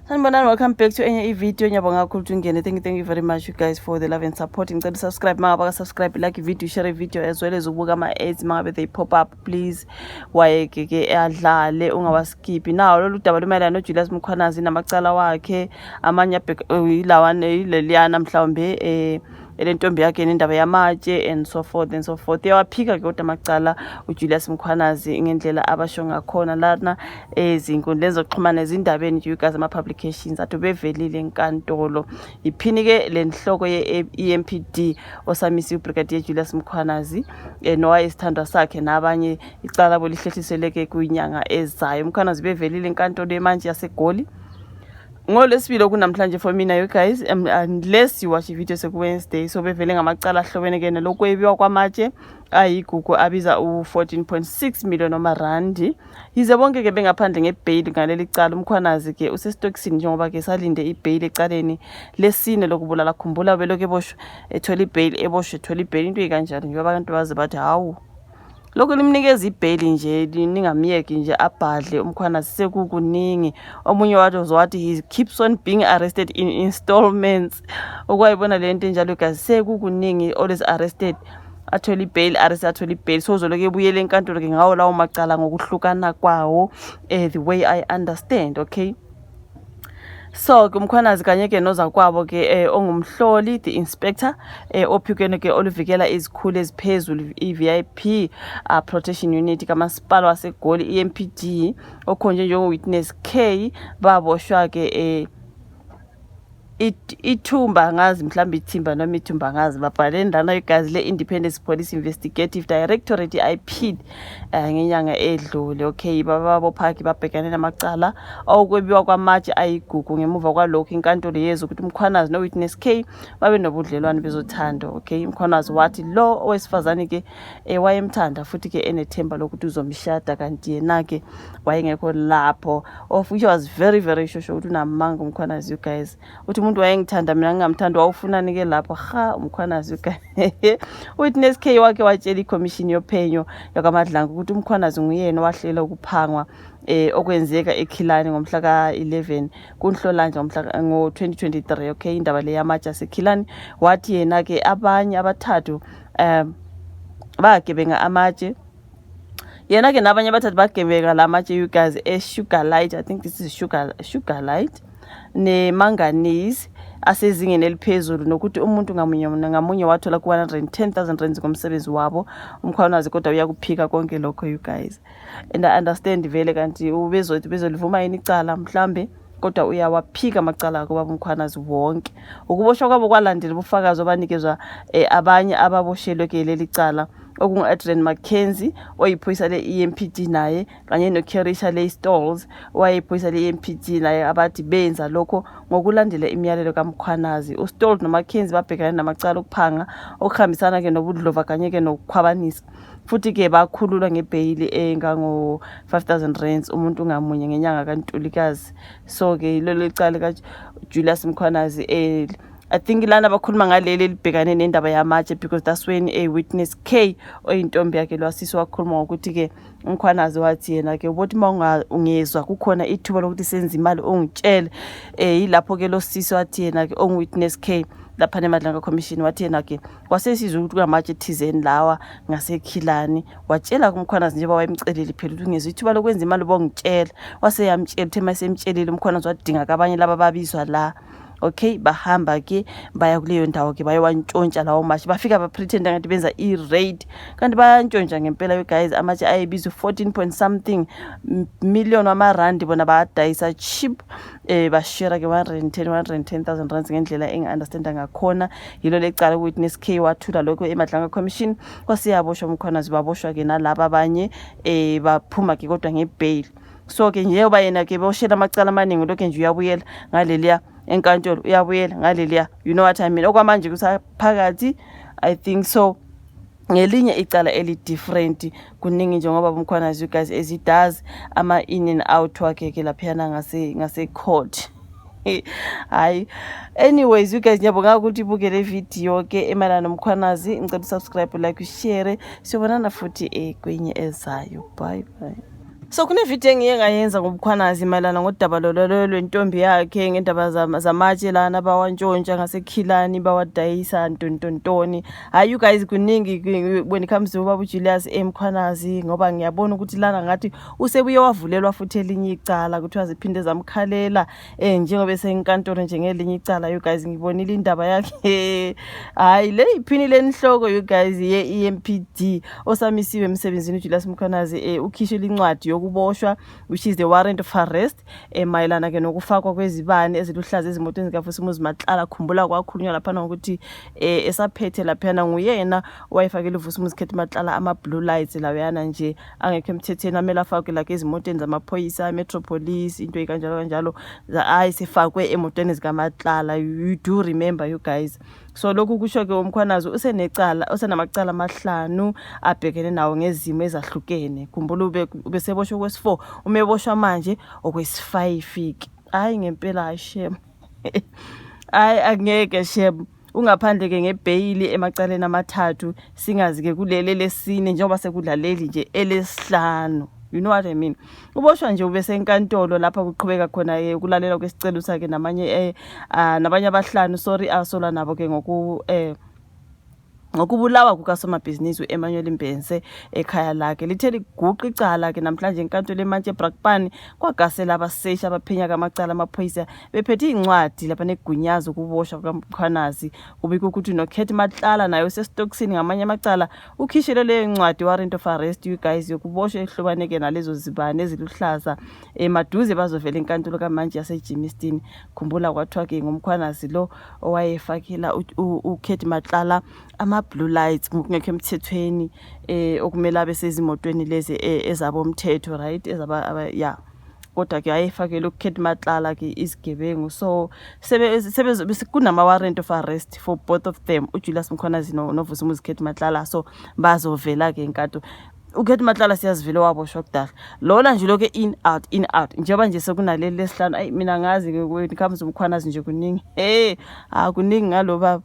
Sanibonani, welcome back to enye video. Ngiyabonga kakhulu ukuthi ungene. Thank you very much you guys for the love and support. Ngicela subscribe mangaba ka subscribe, like video, share video as well as ukubuka ama ads mangabe they pop up. Please wayeke adlale ungawaskip. Now lolu daba lumayelana no Julius Mkhwanazi namacala wakhe amanye ilawane ileliana mhlawumbe elentombi yakhe nendaba yamatshe and so forth and so forth. Yawaphika ke kodwa amacala uJulius Mkhwanazi ngendlela abasho ngakhona lana ezinkundleni zokuxhumana ezindabeni you guys ama publications athi bevelile enkantolo. Iphini ke lenhloko ye-EMPD osamisi uBrigadier Julius Mkhwanazi nowayesithandwa sakhe nabanye icala bolihlehlisiseleke kuyinyanga ezayo. Mkhwanazi bevelile enkantolo manje yaseGoli ngolesibili kunamhlanje for mina you guys, unless you watch video seku Wednesday. So bevele ngamacala ahlobene ke nelokwebiwa kwamatshe ayigugu abiza u14.6 million omarandi. Yize bonke ke bengaphandle ngebail ngaleli cala. Mkhwanazi ke usestokisini njengoba ke salinde ibail ecaleni lesine lokubulala. Khumbula beloke eboshwe ethola ibail eboshwe ethola ibail into ikanjalo njengoba abantu bazi bathi hawu lokho limnikeza ibail nje ningamiyeki nje abhadle. Mkhwanazi sekukuningi. Omunye wathi he keeps on being arrested in installments. Okwayibona lento njalo guys, sekukuningi always arrested athola ibail athola ibail. So uzoloke ebuyele enkantolo ke ngawo lawo macala ngokuhlukana kwawo the way I understand, okay. So ke Mkhwanazi kanye ke noza kwabo ke ongumhloli the inspector ophikweni ke oluvikela izikhulu eziphezulu iVIP protection unit kamasipala waseGoli EMPD okhonje njengo witness K baboshwa ke ithumba ngazi mhlambi ithimba noma ithumba ngazi babhale ndana igazi le-Independent Police Investigative Directorate IP ngenyanga edlule, okay. Baba phaki babhekane namacala okwebiwa kwamatshe ayigugu. Ngemuva kwalokho inkantolo yezwe ukuthi Mkhwanazi no witness K babe nobudlelwane bezothando, okay. Mkhwanazi wathi lo owesifazane ke wayemthanda futhi ke enethemba lokuthi uzomshada kanti yena ke wayengekho lapho, of which was very sure ukuthi unamanga Mkhwanazi you guys. Uthi umuntu wayengithanda mina ngingamthanda wawufunani ke lapho Mkhwanazi you guys. Witness K wake watshela iCommission yophenyo yakaMadlanga ukuthi Mkhwanazi nguyena wahlela ukuphangwa okwenzeka eKhilani ngomhla ka11 kuNhlolanja ngo2023, okay. Indaba le yamatshe aseKhilani wathi yena ke abanye abathathu bagebenga amatshe. Yena ke nabanye abathathu bagebenga lamatshe you guys Sugarlight, I think this is Sugarlight ne manganese asezingeni eliphezulu nokuthi umuntu ngamunye wathola ku 110,000 rands ngomsebenzi wabo. Mkhwanazi kodwa uyakuphika konke lokho you guys, and I understand vele kanti ubezothi bezolivuma yini icala mhlambe kodwa uyawaphika amacala akho baba Mkhwanazi wonke. Ukuboshwa kwabo kwalandela ubufakazi obanikezwa abanye ababoshelwe ke leli cala okungu-Adrian Mackenzie oyiphoyisa le-EMPD naye kanye noKerisha Leigh-Stolz wayiphoyisa le-EMPD naye abathi benza lokho ngokulandela imiyalelo kaMkhwanazi. uStolz noMackenzie babhekane namacala okuphanga okuhambisana ke nobudlova kanye ke nokukhwabanisa futhi ke bakhululwa ngebail engango 5,000 rands umuntu ngamunye ngenyanga kaNtulikazi. So ke lelo cala kaJulius Mkhwanazi I think lana bakhuluma ngaleli libhekane nendaba yamatshe because that's when a witness K oyintombi yakhe lwasisi wakhuluma ngokuthi ke Mkhwanazi wathi yena ke ubothi ungezwa kukhona ithuba lokuthi senze imali ongitshele yilapho ke lo sisi wathi yena ke ongwitness K lapha neMadlanga Commission wathi yena ke kwasesizwe ukuthi kwamatshe thizeni lawa ngaseKhilani watshela kuMkhwanazi njengoba wayemcelile phela ukuthi ungezwe ithuba lokwenza imali bongitshela. Waseyamtshela thema esemtshelile Mkhwanazi wadinga kabanye laba babizwa la, okay. Bahamba ke baya kuleyo ndawo ke bayawantshontsha lawo matshe bafika bapretenda ngathi benza i-raid kanti bayantshontsha ngempela you guys. Amatshe ayebiza 14 point something million wamarandi bona bayadayisa cheap bashare ke 110,000 rands ngendlela engi-understanda ngakhona. Yilo lecala witness K wathula lokho eMadlanga Commission kwasiyaboshwa Mkhwanazi baboshwa ke nalaba abanye baphuma ke kodwa ngebail. So ke njengoba yena ke boshela amacala amaningi lokho nje uyabuyela ngaleliya enkantolo uyabuyela ngaleliya, you know what I mean. Okwamanje kusaphakathi I think so ngelinye icala eli different kuningi njengoba Mkhwanazi you guys as he does ama in and out wakhe ke laphana ngase court. Hayi, anyways you guys ngiyabonga ukuthi ibuke le video ke emalana Mkhwanazi. Ngicela subscribe, like, share. Sibonana futhi kwenye ezayo. Bye. So kunevidiyo engiye ngayenza ngobukhwanazi mayelana ngodaba lwentombi yakhe ngendaba zamatshe lana bawantshontsha ngasekhilani bawadayisa ntontontoni. Hayi you guys kuningi when it comes to ubaba uJulius Mkhwanazi, ngoba ngiyabona ukuthi lana ngathi usebuye wavulelwa futhi elinye icala kuthiwa ziphinde zamkhalela njengoba esenkantolo njengelinye icala. You guys ngibonile indaba yakhe hayi le iphini lenhloko you guys ye-EMPD osamisiwe emsebenzini uJulius Mkhwanazi ukhishwe incwadi yokuboshwa which is the warrant of arrest mayelana ke nokufakwa kwezibane eziluhlaza ezimotweni zikaVusumuzi Matlala. Khumbula kwakhulunywa lapha ukuthi esaphethe laphana nguyena wayefakele uVusumuzi Matlala ama blue lights laweyana nje angekho emthethweni amela afakwe la ezimotweni zamaphoyisa Metropolis into ekanjalo kanjalo ayisifakwe emotweni zikaMatlala. You do remember you guys. So lokhu kusho ke uMkhwanazi usenamacala amahlanu abhekene nawo ngezimo ezahlukene. Khumbula ubeseboshwa kwesi4 umeboshwa manje okwesi5 iki. Hayi ngempela shem hayi angeke shem ungaphandle ke ngebhayili emacaleni amathathu singazi ke kulele lesine njengoba sekudlaleli nje elesihlanu. You know what I mean? Uboshwa nje ubesenkantolo lapha kuqhubeka khona ukulalela kwesicelo sakhe nabanye abahlanu asola nabo ke ngokubulawa kukasomabhizinisi uEmmanuel Mbense ekhaya lakhe. Lithe liguqa icala ke namhlanje enkantolo eMantshee Brakpan kwagasela abaseshi abaphenya kamacala amaphoyisa bephethe incwadi lapha negunyazo ukuboshwa kaMkhwanazi. Kubikho ukuthi noKhethi Matlala nayo sesitokisini ngamanye amacala ukhishele le incwadi warrant of arrest you guys yokuboshwa ehlobaneke nalezo zibane eziluhlaza emaduze bazovela enkantolo kaMantshee yaseJimmiston. Khumbula kwathiwa ke ngumkhwanazi lo owayefakela uKhethi Matlala ama blue lights ngokungekho emthethweni okumele abe sezimotweni lezi ezabo umthetho right ezaba kodwa ke ayefakela uKhethi Matlala ke isigebengu. So kunama warrant of arrest for both of them uJulius Mkhwanazi noVusumuzi Khethi Matlala. So bazovela ke enkantolo uKhethi Matlala siyazivile waboshwa kudala lona nje lokho in out njengoba nje sekunaleli lesihlanu. Mina ngazi ke when it comes to uMkhwanazi nje kuningi kuningi ngalo baba.